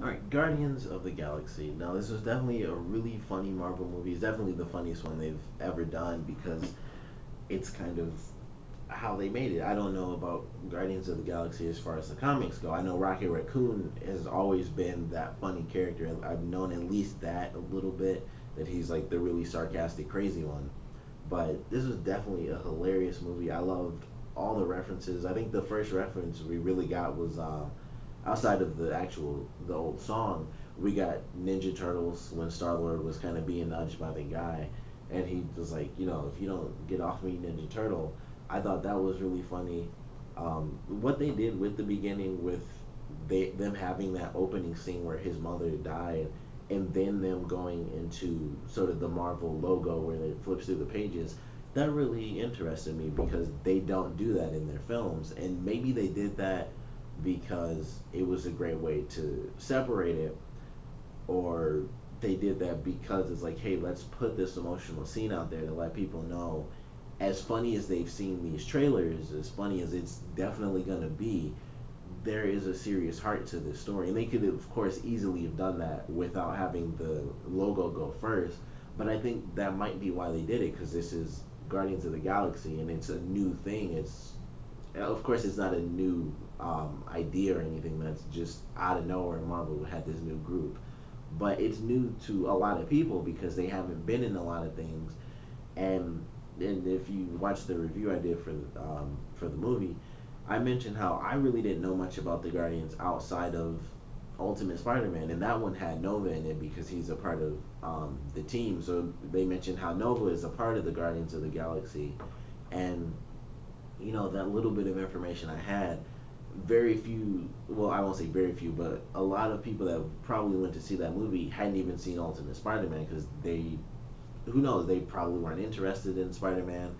All right, Guardians of the Galaxy. Now, this was definitely a really funny Marvel movie. It's definitely the funniest one they've ever done because it's kind of how they made it. I don't know about Guardians of the Galaxy as far as the comics go. I know Rocket Raccoon has always been that funny character. I've known at least that a little bit, that he's like the really sarcastic, crazy one. But this was definitely a hilarious movie. I loved all the references. I think the first reference we really got was outside of the old song. We got Ninja Turtles when Star Lord was kind of being nudged by the guy, and he was like, if you don't get off me, Ninja Turtle. I thought that was really funny. What they did with the beginning with them having that opening scene where his mother died, and then them going into sort of the Marvel logo where it flips through the pages. That really interested me because they don't do that in their films, and maybe they did that because it was a great way to separate it, or they did that because it's like, hey, let's put this emotional scene out there to let people know, as funny as they've seen these trailers, as funny as it's definitely going to be, there is a serious heart to this story. And they could, of course, easily have done that without having the logo go first. But I think that might be why they did it, because this is Guardians of the Galaxy and it's a new thing. It's, of course, it's not a new idea or anything that's just out of nowhere. Marvel had this new group, but it's new to a lot of people because they haven't been in a lot of things. And if you watch the review I did for the movie, I mentioned how I really didn't know much about the Guardians outside of Ultimate Spider-Man, and that one had Nova in it because he's a part of the team. So they mentioned how Nova is a part of the Guardians of the Galaxy, and that little bit of information I had, very few, well, I won't say very few, but a lot of people that probably went to see that movie hadn't even seen Ultimate Spider-Man because who knows, they probably weren't interested in Spider-Man.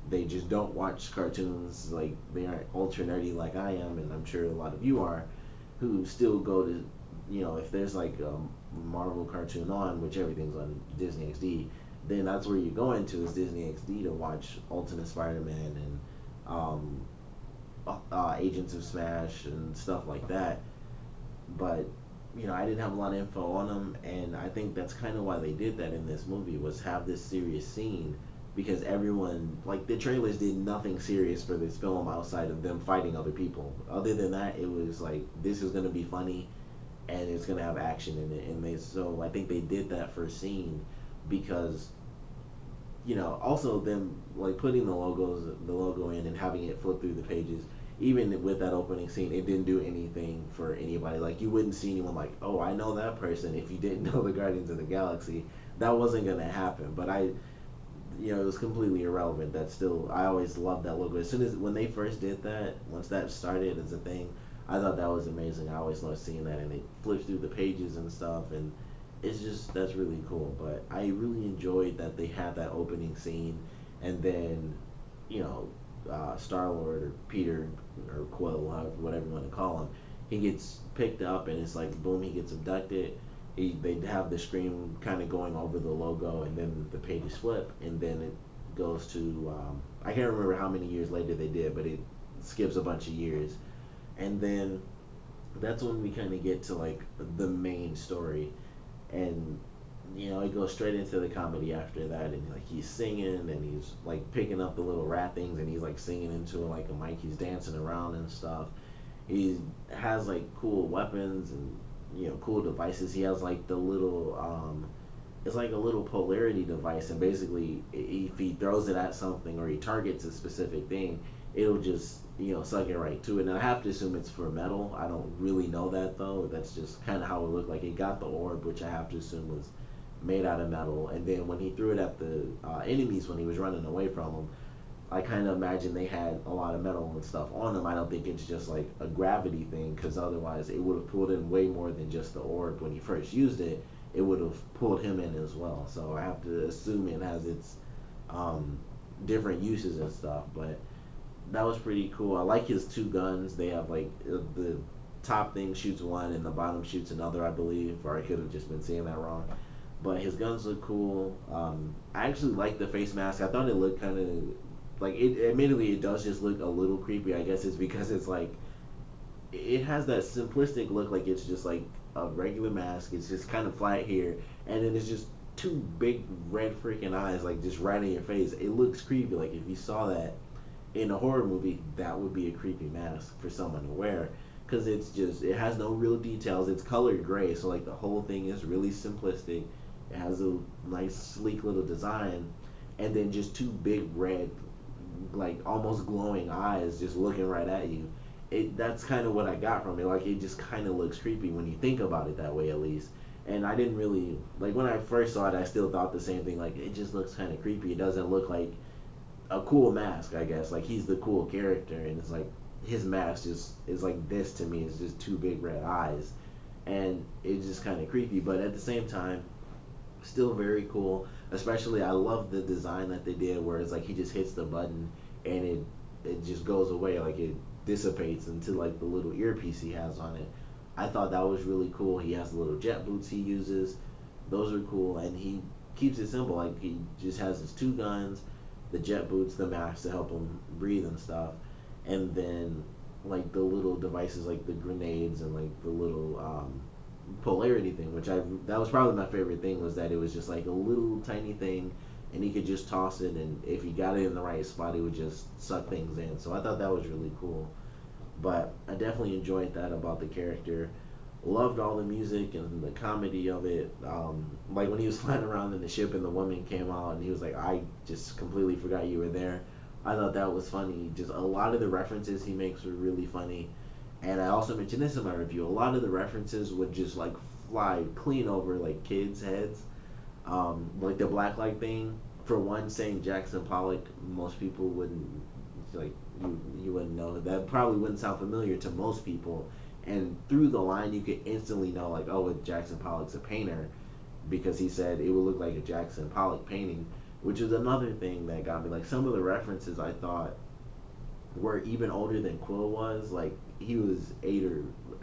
They just don't watch cartoons, like they aren't ultra nerdy like I am, and I'm sure a lot of you are, who still go to, if there's like a Marvel cartoon on, which everything's on Disney XD, then that's where you're going to, is Disney XD, to watch Ultimate Spider-Man and Agents of Smash and stuff like that. But I didn't have a lot of info on them, and I think that's kind of why they did that in this movie, was have this serious scene, because everyone, like, the trailers did nothing serious for this film outside of them fighting other people. Other than that, it was like, this is going to be funny and it's going to have action in it. And so I think they did that first scene because, also them like putting the logo in and having it flip through the pages. Even with that opening scene, it didn't do anything for anybody. Like, you wouldn't see anyone like, oh, I know that person, if you didn't know the Guardians of the Galaxy. That wasn't going to happen. But it was completely irrelevant. That still, I always loved that logo. As soon as, when they first did that, once that started as a thing, I thought that was amazing. I always loved seeing that, and it flips through the pages and stuff, and it's just, that's really cool. But I really enjoyed that they had that opening scene, and then, Star Lord or Peter or Quill, whatever you want to call him, he gets picked up, and it's like boom, he gets abducted. They have the screen kind of going over the logo, and then the pages flip, and then it goes to I can't remember how many years later they did, but it skips a bunch of years, and then that's when we kind of get to like the main story, and it goes straight into the comedy after that, and like he's singing and he's like picking up the little rat things and he's like singing into like a mic, he's dancing around and stuff. He has like cool weapons and cool devices. He has like the little it's like a little polarity device, and basically if he throws it at something or he targets a specific thing, it'll just suck it right to it. And I have to assume it's for metal. I don't really know that though. That's just kind of how it looked like. It got the orb, which I have to assume was made out of metal, and then when he threw it at the enemies when he was running away from them, I kind of imagine they had a lot of metal and stuff on them. I don't think it's just like a gravity thing, because otherwise it would have pulled in way more than just the orb. When he first used it, it would have pulled him in as well. So I have to assume it has its different uses and stuff. But that was pretty cool. I like his two guns. They have like the top thing shoots one and the bottom shoots another, I believe, or I could have just been saying that wrong. But his guns look cool. I actually like the face mask. I thought it looked kind of like, it admittedly it does just look a little creepy. I guess it's because it's like it has that simplistic look, like it's just like a regular mask. It's just kind of flat here, and then it's just two big red freaking eyes, like just right in your face. It looks creepy. Like if you saw that in a horror movie, that would be a creepy mask for someone to wear. Because it's just, it has no real details. It's colored gray, so like the whole thing is really simplistic. It has a nice, sleek little design, and then just two big red, like almost glowing eyes just looking right at you. That's kind of what I got from it. Like it just kind of looks creepy when you think about it that way, at least. And I didn't really like when I first saw it. I still thought the same thing. Like it just looks kind of creepy. It doesn't look like a cool mask, I guess. Like he's the cool character, and it's like his mask just is like this to me. It's just two big red eyes, and it's just kind of creepy. But at the same time, still very cool. Especially, I love the design that they did, where it's like he just hits the button and it just goes away, like it dissipates into like the little earpiece he has on it. I thought that was really cool. He has the little jet boots he uses; those are cool, and he keeps it simple. Like he just has his two guns, the jet boots, the mask to help him breathe and stuff, and then like the little devices like the grenades and like the little polarity thing, which I that was probably my favorite thing, was that it was just like a little tiny thing, and he could just toss it, and if he got it in the right spot, he would just suck things in. So I thought that was really cool. But I definitely enjoyed that about the character. Loved all the music and the comedy of it. Like when he was flying around in the ship and the woman came out and he was like, "I just completely forgot you were there." I thought that was funny. Just a lot of the references he makes were really funny. And I also mentioned this in my review. A lot of the references would just like fly clean over like kids' heads. Like the blacklight thing. For one, saying Jackson Pollock, most people wouldn't like you wouldn't know. That probably wouldn't sound familiar to most people. And through the line, you could instantly know like, oh, Jackson Pollock's a painter, because he said it would look like a Jackson Pollock painting, which is another thing that got me. Like some of the references I thought were even older than Quill was. Like he was 8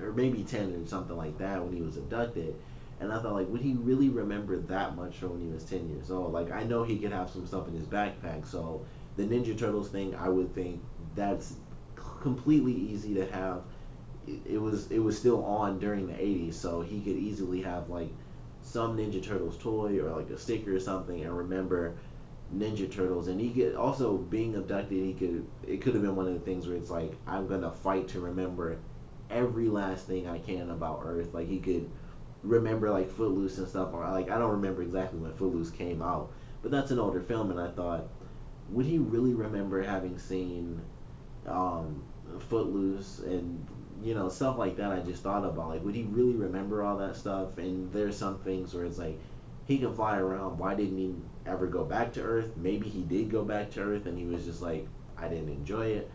or maybe 10 or something like that when he was abducted. And I thought, like, would he really remember that much from when he was 10 years old? Like, I know he could have some stuff in his backpack. So the Ninja Turtles thing, I would think that's completely easy to have. It was still on during the 80s, so he could easily have like some Ninja Turtles toy or like a sticker or something and remember Ninja Turtles. And he could also, being abducted, it could have been one of the things where it's like, I'm gonna fight to remember every last thing I can about Earth. Like he could remember like Footloose and stuff, or like I don't remember exactly when Footloose came out, but that's an older film. And I thought, would he really remember having seen Footloose and stuff like that? I just thought about, like, would he really remember all that stuff? And there's some things where it's like, he can fly around, why didn't he ever go back to Earth? Maybe he did go back to Earth and he was just like, I didn't enjoy it.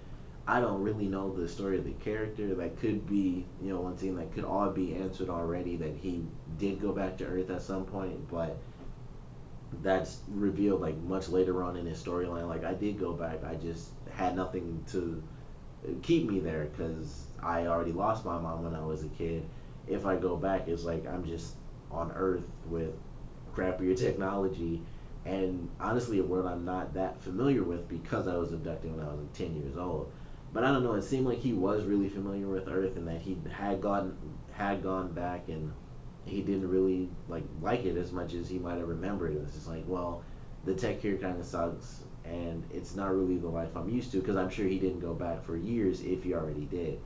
I don't really know the story of the character. That could be, one thing that could all be answered already, that he did go back to Earth at some point, but that's revealed like much later on in his storyline. Like, I did go back, I just had nothing to keep me there because I already lost my mom when I was a kid. If I go back, it's like I'm just on Earth with crappier technology, and honestly a world I'm not that familiar with because I was abducted when I was like 10 years old. But I don't know, it seemed like he was really familiar with Earth, and that he had gone back, and he didn't really like it as much as he might have remembered. It was just like, well, the tech here kind of sucks, and it's not really the life I'm used to, because I'm sure he didn't go back for years if he already did.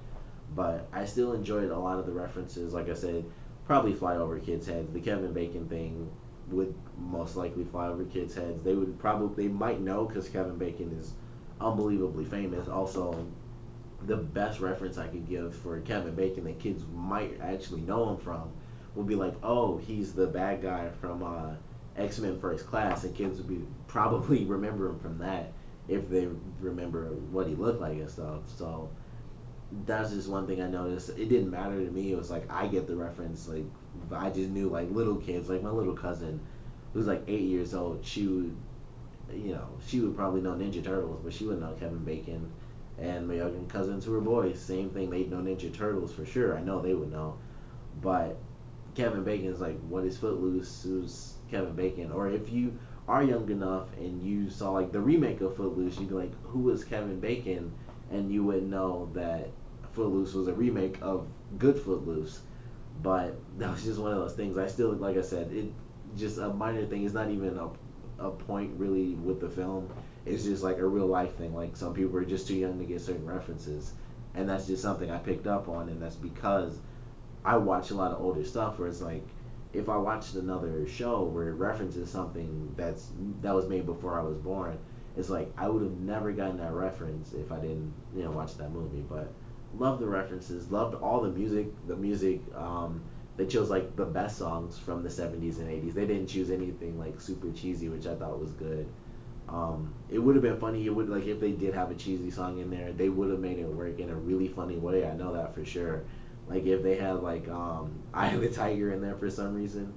But I still enjoyed a lot of the references. Like I said, probably fly over kids' heads. The Kevin Bacon thing would most likely fly over kids' heads. They might know, because Kevin Bacon is unbelievably famous. Also, the best reference I could give for Kevin Bacon that kids might actually know him from would be like, oh, he's the bad guy from X-Men First Class, and kids would be probably remember him from that if they remember what he looked like and stuff. So that's just one thing I noticed. It didn't matter to me. It was like, I get the reference. Like, I just knew, like, little kids, like my little cousin who's like 8 years old, she would probably know Ninja Turtles, but she wouldn't know Kevin Bacon. And my younger cousins who were boys, same thing. They'd know Ninja Turtles for sure. I know they would know. But Kevin Bacon is like, what is Footloose? Who's Kevin Bacon? Or if you are young enough and you saw like the remake of Footloose, you'd be like, who is Kevin Bacon? And you would know that Footloose was a remake of Good Footloose, but that was just one of those things. I still, like I said, it just a minor thing. It's not even a point really with the film. It's just like a real life thing. Like some people are just too young to get certain references, and that's just something I picked up on, and that's because I watch a lot of older stuff where it's like if I watched another show where it references something that was made before I was born, it's like I would have never gotten that reference if I didn't watch that movie. But love the references, loved all the music. The music they chose like the best songs from the 70s and 80s. They didn't choose anything like super cheesy, which I thought was good. It would have been funny. It would like if they did have a cheesy song in there, they would have made it work in a really funny way. I know that for sure. Like if they had like "Eye of the Tiger" in there for some reason,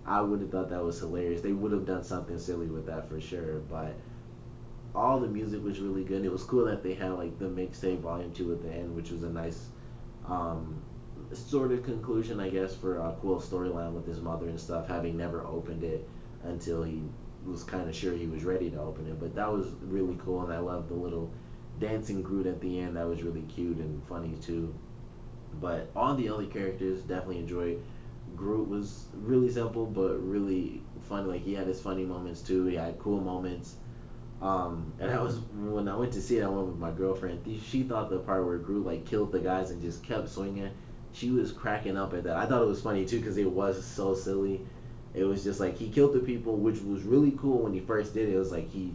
I would have thought that was hilarious. They would have done something silly with that for sure. But all the music was really good. It was cool that they had like the mixtape volume 2 at the end, which was a nice um, sort of conclusion, I guess, for a cool storyline with his mother and stuff, having never opened it until he was kind of sure he was ready to open it. But that was really cool, and I loved the little dancing Groot at the end. That was really cute and funny too. But all the other characters definitely enjoyed. Groot was really simple but really funny. Like he had his funny moments too. He had cool moments. And I was when I went to see it, I went with my girlfriend. She thought the part where Groot like killed the guys and just kept swinging. She was cracking up at that. I thought it was funny too because it was so silly. It was just like he killed the people, which was really cool when he first did it. It was like he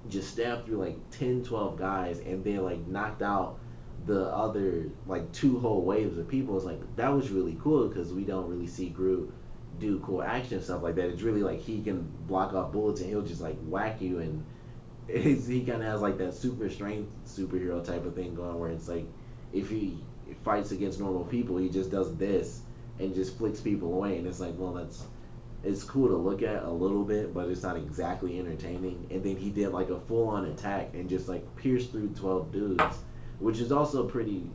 just stabbed through like 10, 12 guys and then like knocked out the other like two whole waves of people. It's like that was really cool because we don't really see Groot do cool action stuff like that. It's really like he can block off bullets and he'll just like whack you, and he kind of has like that super strength superhero type of thing going where it's like if he fights against normal people he just does this and just flicks people away, and it's like, well, it's cool to look at a little bit, but it's not exactly entertaining. And then he did like a full-on attack and just like pierced through 12 dudes, which is also pretty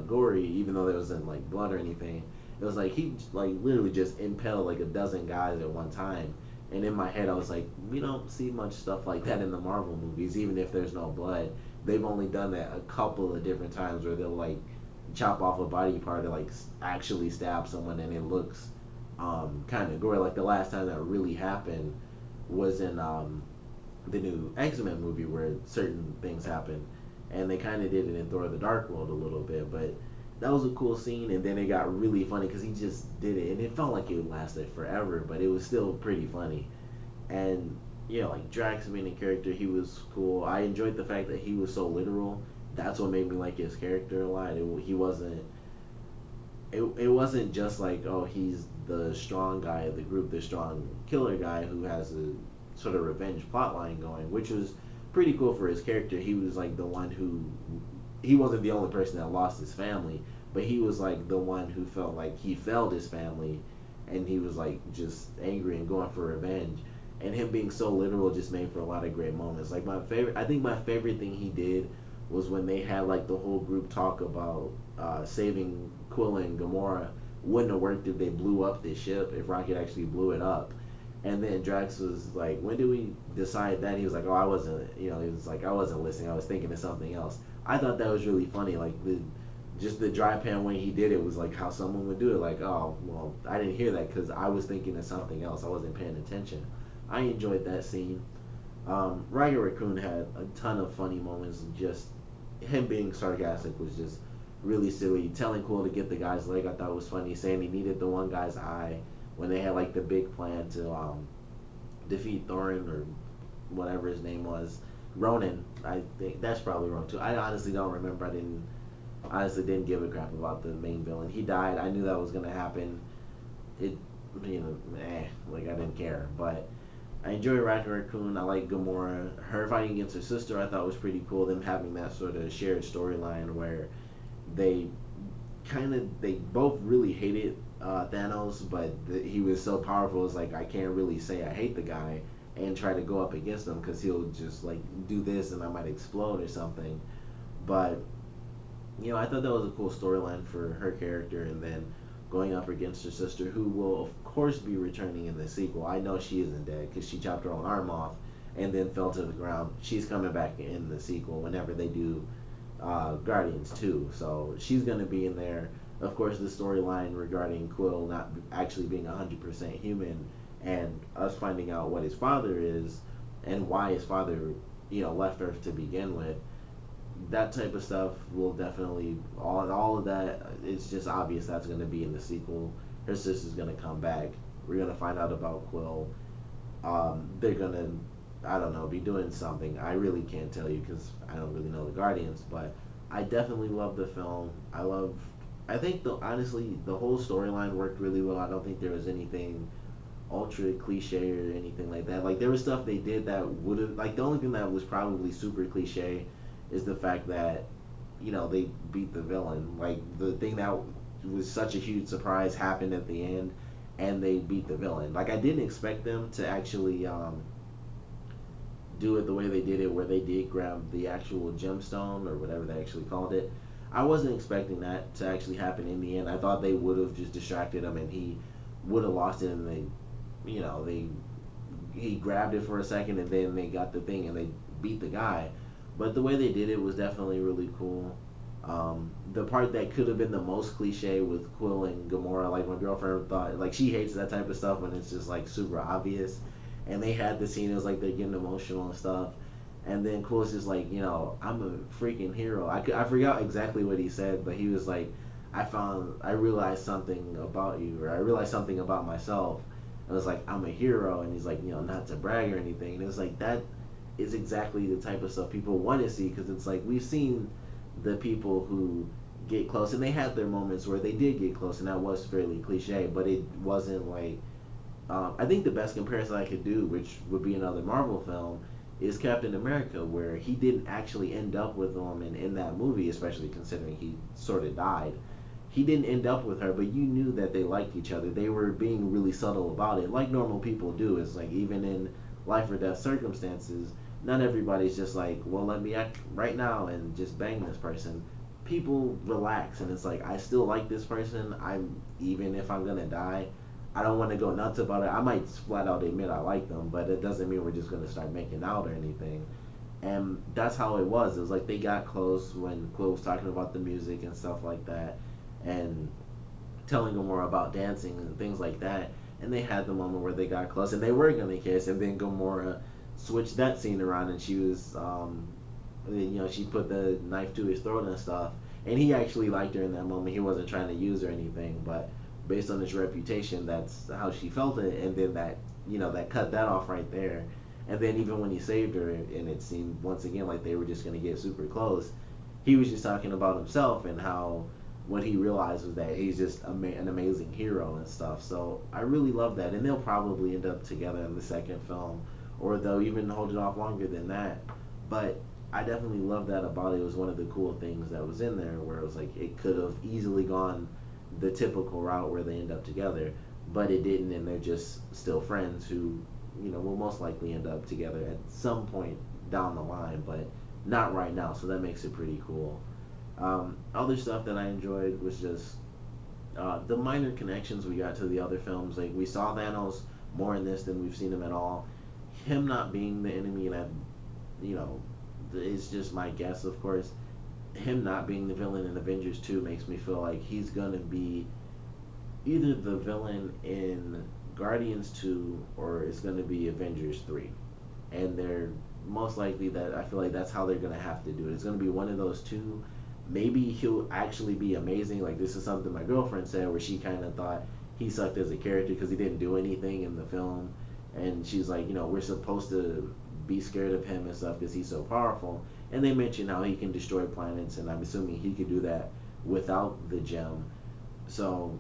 gory, even though there wasn't like blood or anything. It was like he like literally just impaled like a dozen guys at one time. And in my head, I was like, we don't see much stuff like that in the Marvel movies, even if there's no blood. They've only done that a couple of different times where they'll like chop off a body part to like actually stab someone, and it looks kind of gory. Like the last time that really happened was in the new X-Men movie where certain things happened, and they kind of did it in Thor: The Dark World a little bit, but that was a cool scene. And then it got really funny because he just did it, and it felt like it lasted forever, but it was still pretty funny. And yeah, like Drax being a character, he was cool. I enjoyed the fact that he was so literal. That's what made me like his character a lot. He wasn't. It wasn't just like, oh, he's the strong guy of the group, the strong killer guy who has a sort of revenge plotline going, which was pretty cool for his character. He was like the one who, he wasn't the only person that lost his family, but he was like the one who felt like he failed his family, and he was like just angry and going for revenge. And him being so literal just made for a lot of great moments. Like I think my favorite thing he did was when they had like the whole group talk about saving Quilla and Gamora. Wouldn't have worked if they blew up this ship, if Rocket actually blew it up. And then Drax was like, when did we decide that? He was like, oh, I wasn't, he was like, I wasn't listening, I was thinking of something else. I thought that was really funny. Like just the dry pan when he did it was like how someone would do it. Like, oh, well, I didn't hear that because I was thinking of something else. I wasn't paying attention. I enjoyed that scene. Rocket Raccoon had a ton of funny moments. Just him being sarcastic was just really silly. Telling Quill to get the guy's leg, I thought was funny. Saying he needed the one guy's eye when they had like the big plan to defeat Thorin or whatever his name was. Ronan, I think that's probably wrong too. I honestly don't remember. Honestly didn't give a crap about the main villain. He died. I knew that was gonna happen. It, like I didn't care. But I enjoy Rocket Raccoon. I like Gamora. Her fighting against her sister I thought was pretty cool. Them having that sort of shared storyline where they both really hated Thanos, but he was so powerful. It's like I can't really say I hate the guy and try to go up against him because he'll just like do this and I might explode or something. But I thought that was a cool storyline for her character, and then going up against her sister, who will of course be returning in the sequel. I know she isn't dead because she chopped her own arm off and then fell to the ground. She's coming back in the sequel whenever they do Guardians too. So she's gonna be in there. Of course, the storyline regarding Quill not actually being 100% human, and us finding out what his father is, and why his father, left Earth to begin with. That type of stuff will definitely all of that. It's just obvious that's going to be in the sequel. Her sister's going to come back. We're going to find out about Quill. They're going to, I don't know, be doing something. I really can't tell you because I don't really know the Guardians, but I definitely love the film. I think honestly the whole storyline worked really well. I don't think there was anything ultra cliche or anything like that. Like there was stuff they did that would have, like, the only thing that was probably super cliche is the fact that they beat the villain. Like the thing that was such a huge surprise happened at the end, and they beat the villain. Like I didn't expect them to actually do it the way they did it, where they did grab the actual gemstone or whatever they actually called it. I wasn't expecting that to actually happen in the end. I thought they would have just distracted him and he would have lost it, and they he grabbed it for a second and then they got the thing and they beat the guy. But the way they did it was definitely really cool. The part that could have been the most cliche with Quill and Gamora, like my girlfriend thought, like she hates that type of stuff when it's just like super obvious. And they had the scene, it was like they're getting emotional and stuff. And then Quill's just like, I'm a freaking hero. I forgot exactly what he said, but he was like, I realized something about you, or I realized something about myself. And it was like, I'm a hero. And he's like, not to brag or anything. And it was like, that is exactly the type of stuff people want to see, because it's like we've seen the people who get close, and they had their moments where they did get close, and that was fairly cliche, but it wasn't like I think the best comparison I could do, which would be another Marvel film, is Captain America, where he didn't actually end up with a woman in that movie, especially considering he sort of died. He didn't end up with her, but you knew that they liked each other. They were being really subtle about it, like normal people do. It's like even in life or death circumstances, not everybody's just like, well, let me act right now and just bang this person. People relax, and it's like, I still like this person. Even if I'm gonna die, I don't want to go nuts about it. I might flat out admit I like them, but it doesn't mean we're just gonna start making out or anything. And that's how it was. It was like they got close when Quill was talking about the music and stuff like that, and telling Gamora about dancing and things like that. And they had the moment where they got close, and they were gonna kiss, and then Gamora switched that scene around, and she was, she put the knife to his throat and stuff. And he actually liked her in that moment. He wasn't trying to use her or anything, but based on his reputation, that's how she felt it. And then that cut that off right there. And then even when he saved her, and it seemed once again like they were just gonna get super close, he was just talking about himself and how what he realized was that he's just an amazing hero and stuff. So I really love that, and they'll probably end up together in the second film, or they'll even hold it off longer than that. But I definitely love that about it. It was one of the cool things that was in there, where it was like it could have easily gone the typical route where they end up together, but it didn't, and they're just still friends who, will most likely end up together at some point down the line, but not right now. So that makes it pretty cool. Other stuff that I enjoyed was just the minor connections we got to the other films. Like we saw Thanos more in this than we've seen him at all. Him not being the enemy, and it's just my guess, of course. Him not being the villain in Avengers 2 makes me feel like he's gonna be either the villain in Guardians 2 or it's gonna be Avengers 3. And they're most likely that I feel like that's how they're gonna have to do it. It's gonna be one of those two. Maybe he'll actually be amazing. Like this is something my girlfriend said, where she kind of thought he sucked as a character because he didn't do anything in the film, and she's like, we're supposed to be scared of him and stuff because he's so powerful. And they mentioned how he can destroy planets, and I'm assuming he could do that without the gem. So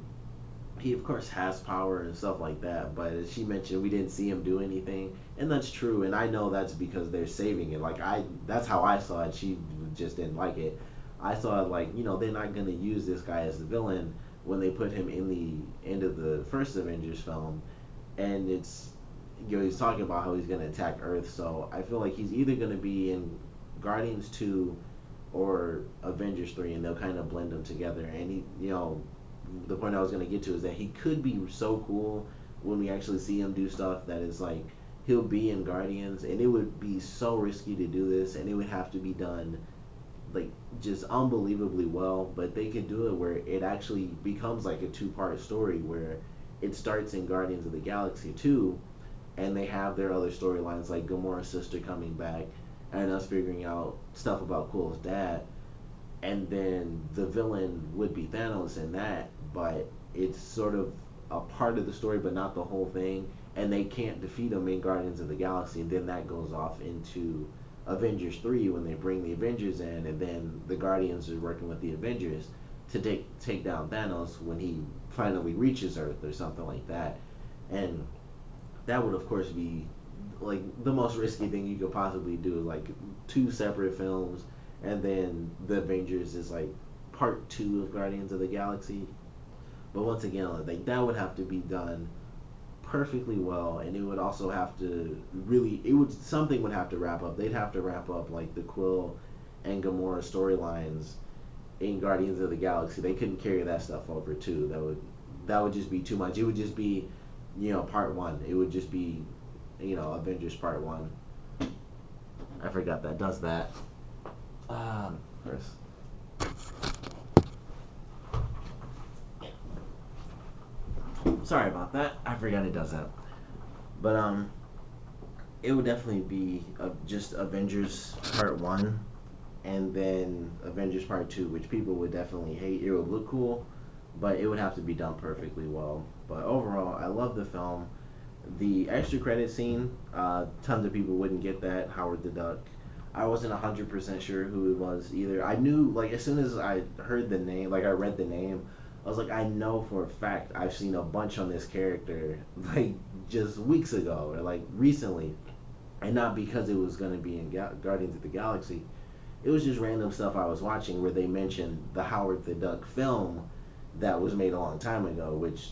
he of course has power and stuff like that, but as she mentioned, we didn't see him do anything, and that's true. And I know that's because they're saving it. Like that's how I saw it. She just didn't like it. I saw it like, they're not gonna use this guy as the villain when they put him in the end of the first Avengers film, and it's, he's talking about how he's gonna attack Earth. So I feel like he's either gonna be in Guardians 2 or Avengers 3, and they'll kind of blend them together. And he, the point I was gonna get to is that he could be so cool when we actually see him do stuff that is like he'll be in Guardians, and it would be so risky to do this, and it would have to be done like just unbelievably well, but they could do it where it actually becomes like a two-part story where it starts in Guardians of the Galaxy 2, and they have their other storylines like Gamora's sister coming back and us figuring out stuff about Quill's dad, and then the villain would be Thanos in that, but it's sort of a part of the story but not the whole thing, and they can't defeat him in Guardians of the Galaxy, and then that goes off into Avengers 3 when they bring the Avengers in, and then the Guardians are working with the Avengers to take down Thanos when he finally reaches Earth or something like that. And that would of course be like the most risky thing you could possibly do, like two separate films, and then the Avengers is like part two of Guardians of the Galaxy. But once again, like that would have to be done perfectly well, and it would also have to really, it would, something would have to wrap up. They'd have to wrap up like the Quill and Gamora storylines in Guardians of the Galaxy. They couldn't carry that stuff over too. That would just be too much. It would just be, part one. It would just be, Avengers Part One. I forgot that does that. Chris. Sorry about that. I forgot it does that. But it would definitely be just Avengers Part One, and then Avengers Part Two, which people would definitely hate. It would look cool, but it would have to be done perfectly well. But overall, I love the film. The extra credit scene, tons of people wouldn't get that. Howard the Duck. I wasn't 100% sure who it was either. I knew, like, as soon as I heard the name, like, I read the name, I was like, I know for a fact I've seen a bunch on this character, like, just weeks ago, or, like, recently. And not because it was going to be in Guardians of the Galaxy. It was just random stuff I was watching where they mentioned the Howard the Duck film that was made a long time ago, which,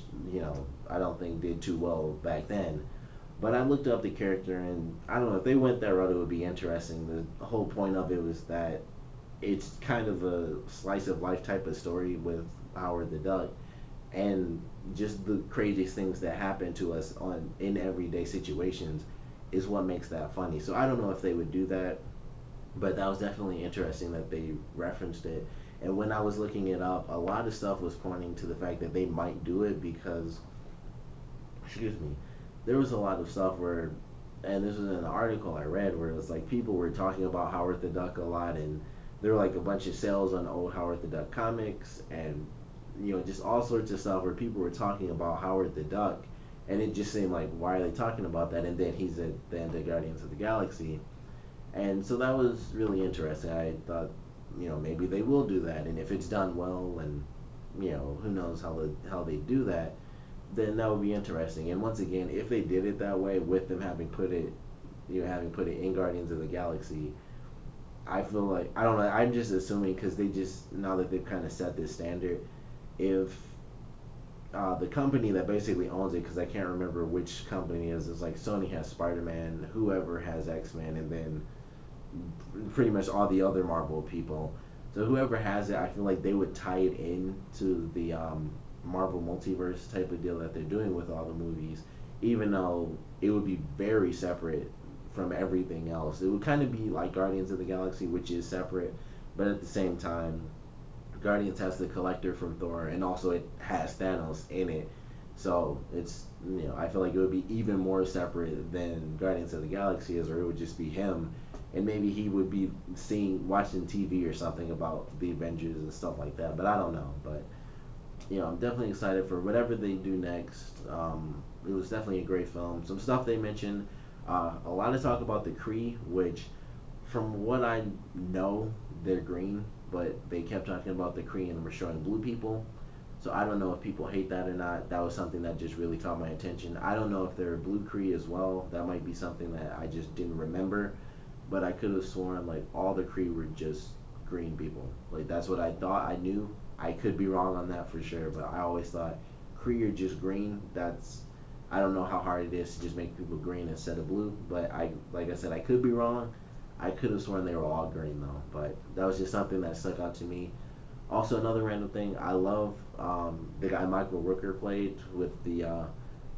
I don't think did too well back then. But I looked up the character, and I don't know, if they went that route, it would be interesting. The whole point of it was that it's kind of a slice of life type of story with Howard the Duck, and just the craziest things that happen to us in everyday situations is what makes that funny. So I don't know if they would do that, but that was definitely interesting that they referenced it. And when I was looking it up, a lot of stuff was pointing to the fact that they might do it because, excuse me, there was a lot of stuff where, and this was in an article I read where it was like people were talking about Howard the Duck a lot, and there were like a bunch of sales on old Howard the Duck comics, and just all sorts of stuff where people were talking about Howard the Duck, and it just seemed like, why are they talking about that? And then he's at the end of Guardians of the Galaxy, and so that was really interesting. I thought, maybe they will do that, and if it's done well, and who knows how they do that, then that would be interesting. And once again, if they did it that way, with them having put it in Guardians of the Galaxy, I feel like, I don't know, I'm just assuming, because they just, now that they've kind of set this standard, if the company that basically owns it, because I can't remember which company it is, it's like Sony has Spider-Man, whoever has X-Men, and then pretty much all the other Marvel people. So whoever has it, I feel like they would tie it in to the Marvel multiverse type of deal that they're doing with all the movies, even though it would be very separate from everything else. It would kind of be like Guardians of the Galaxy, which is separate, but at the same time, Guardians has the Collector from Thor, and also it has Thanos in it. So it's, I feel like it would be even more separate than Guardians of the Galaxy is, or it would just be him, and maybe he would be watching TV or something about the Avengers and stuff like that. But I don't know. But I'm definitely excited for whatever they do next. It was definitely a great film. Some stuff they mentioned, a lot of talk about the Kree, which, from what I know, they're green, but they kept talking about the Kree and were showing blue people. So I don't know if people hate that or not. That was something that just really caught my attention. I don't know if they're blue Kree as well. That might be something that I just didn't remember. But I could have sworn like all the Kree were just green people. Like that's what I thought. I knew. I could be wrong on that for sure, but I always thought Kree are just green. I don't know how hard it is to just make people green instead of blue. But like I said, I could be wrong. I could have sworn they were all green though. But that was just something that stuck out to me. Also, another random thing, I love the guy Michael Rooker played with the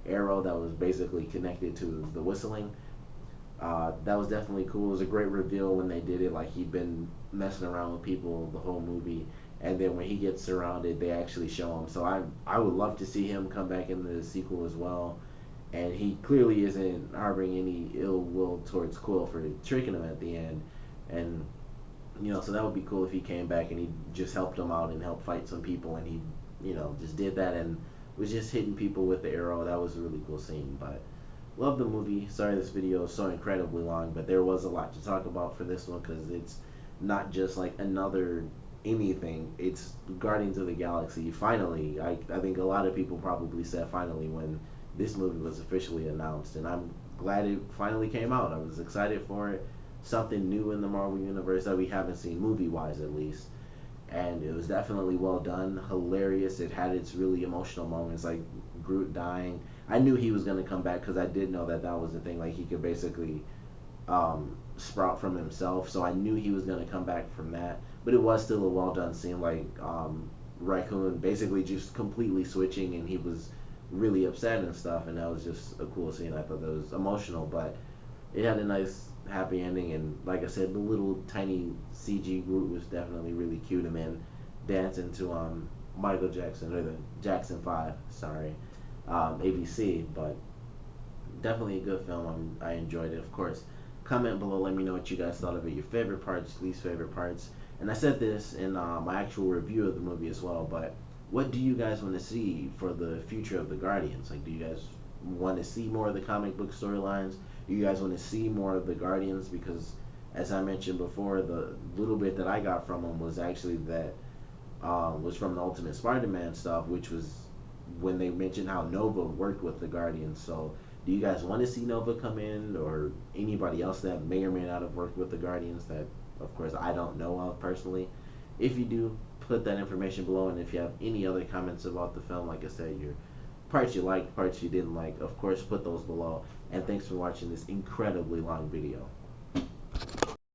arrow that was basically connected to the whistling. That was definitely cool. It was a great reveal when they did it. Like he'd been messing around with people the whole movie, and then when he gets surrounded, they actually show him. So I would love to see him come back in the sequel as well. And he clearly isn't harboring any ill will towards Quill for tricking him at the end. And so that would be cool if he came back and he just helped him out and helped fight some people, and he just did that and was just hitting people with the arrow. That was a really cool scene. But love the movie. Sorry this video is so incredibly long, but there was a lot to talk about for this one because it's not just like another anything. It's Guardians of the Galaxy. Finally, I think a lot of people probably said finally when this movie was officially announced, and I'm glad it finally came out. I was excited for it. Something new in the Marvel Universe that we haven't seen movie-wise at least. And it was definitely well done, hilarious. It had its really emotional moments, like Groot dying. I knew he was gonna come back because I did know that was the thing. Like he could basically sprout from himself, so I knew he was gonna come back from that. But it was still a well done scene. Like Raccoon basically just completely switching, and he was really upset and stuff. And that was just a cool scene. I thought that was emotional, but it had a nice happy ending. And like I said, the little tiny CG Groot was definitely really cute. And then dancing to Michael Jackson or the Jackson 5, sorry, ABC. But definitely a good film. I enjoyed it. Of course, comment below. Let me know what you guys thought of it. Your favorite parts, least favorite parts. And I said this in my actual review of the movie as well. But what do you guys want to see for the future of the Guardians? Like, do you guys want to see more of the comic book storylines? Do you guys want to see more of the Guardians? Because, as I mentioned before, the little bit that I got from them was actually that was from the Ultimate Spider-Man stuff, which was when they mentioned how Nova worked with the Guardians. So, do you guys want to see Nova come in, or anybody else that may or may not have worked with the Guardians that, of course, I don't know of personally? If you do, put that information below. And if you have any other comments about the film, like I said, your parts you liked, parts you didn't like, of course, put those below. And thanks for watching this incredibly long video.